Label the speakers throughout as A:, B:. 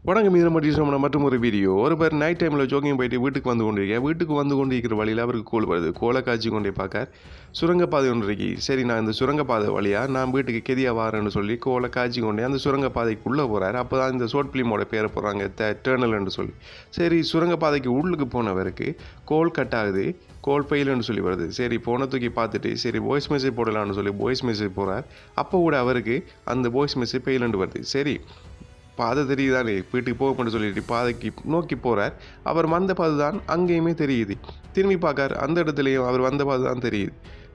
A: வணக்கம் இது நம்ம டீச்சர் மற்றும் ஒரு வீடியோ ஒரு பேர் நைட் டைமில் ஜோக்கிங் போயிட்டு வீட்டுக்கு வந்து கொண்டு இருக்கிற வழியில் அவருக்கு கோல் வருது. கோலை காய்ச்சி கொண்டே பார்க்க சுரங்கப்பாதை ஒன்று இருக்கு. சரி, நான் இந்த சுரங்கப்பாதை வழியாக நான் வீட்டுக்கு கெதியாக வாரேன்னு சொல்லி கோலை காய்ச்சி கொண்டே அந்த சுரங்கப்பாதைக்குள்ளே போகிறார். அப்போ தான் இந்த ஷார்ட் ஃபிலிமோட பேரை போடுறாங்க, டேர்னல்னு சொல்லி. சரி, சுரங்கப்பாதைக்கு உள்ளுக்கு போனவருக்கு கோல் கட் ஆகுது, கோல் ஃபெயிலுன்னு சொல்லி வருது. சரி, போன தூக்கி பார்த்துட்டு சரி வாய்ஸ் மெசேஜ் போடலான்னு சொல்லி வாய்ஸ் மெசேஜ் போகிறார். அப்போ கூட அவருக்கு அந்த வாய்ஸ் மெசேஜ் ஃபெயிலுன்னு வருது. சரி, பாதை தெரியுதானே, வீட்டுக்கு போகணும்னு சொல்லிட்டு பாதைக்கு நோக்கி போகிறார். அவர் வந்த பாதை தான் அங்கேயுமே தெரியுது. திரும்பி பார்க்கார், அந்த இடத்துலையும் அவர் வந்த பாதை தான் தெரியுது.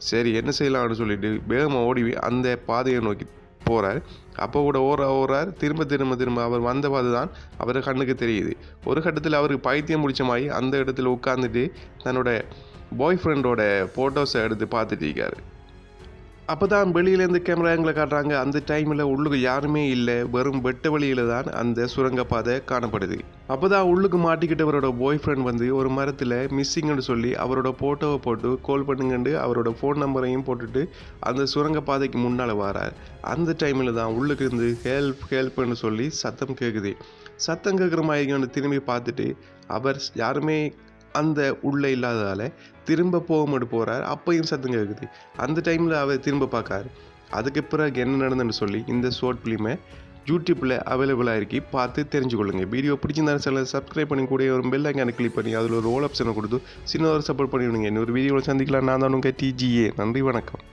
A: சரி, என்ன செய்யலாம்னு சொல்லிட்டு வேகமாக ஓடி அந்த பாதையை நோக்கி போகிறார். அப்போ கூட ஓடுறார். திரும்ப அவர் வந்த பாதை தான் அவர் கண்ணுக்கு தெரியுது. ஒரு கட்டத்தில் அவருக்கு பைத்தியம் முடிச்ச மாதிரி அந்த இடத்துல உட்காந்துட்டு தன்னோட பாய் ஃப்ரெண்டோட ஃபோட்டோஸை எடுத்து பார்த்துட்டு இருக்காரு. அப்போ தான் வெளியிலேருந்து கேமரா எங்களை காட்டுறாங்க. அந்த டைமில் உள்ளுக்கு யாருமே இல்லை, வெறும் வெட்ட வழியில் தான் அந்த சுரங்கப்பாதை காணப்படுது. அப்போ தான் உள்ளுக்கு மாட்டிக்கிட்டவரோட பாய் ஃப்ரெண்ட் வந்து ஒரு மரத்தில் மிஸ்ஸிங்னு சொல்லி அவரோட ஃபோட்டோவை போட்டு கால் பண்ணுங்கண்டு அவரோட ஃபோன் நம்பரையும் போட்டுட்டு அந்த சுரங்கப்பாதைக்கு முன்னால் வரார். அந்த டைமில் தான் உள்ளுக்கு இருந்து ஹெல்ப்னு சொல்லி சத்தம் கேட்குது. சத்தம் கேட்குற மாதிரி திரும்பி பார்த்துட்டு அவர் யாருமே அந்த உள்ளே இல்லாததால் திரும்ப போகும்போது போகிறார். அப்பையும் சத்தம் கேட்குது. அந்த டைமில் அவர் திரும்ப பார்க்காரு. அதுக்கு பிறகு என்ன நடந்துன்னு சொல்லி இந்த ஷார்ட் ஃபிலிமை யூடியூப்பில் அவைலபிளாக இருக்கு, பார்த்து தெரிஞ்சுக்கொள்ளுங்க. வீடியோ பிடிச்சிருந்தாலும் சில சப்ஸ்கிரைப் பண்ணி கூட ஒரு பெல் ஐக்கானை கிளிக் பண்ணி அதில் ஒரு ரோல் ஆப்ஷனை கொடுத்து சின்ன ஒரு சப்போர்ட் பண்ணிவிடுங்க. இன்னொரு வீடியோவில் சந்திக்கலாம். நான் தான் உங்கள் TGA. நன்றி, வணக்கம்.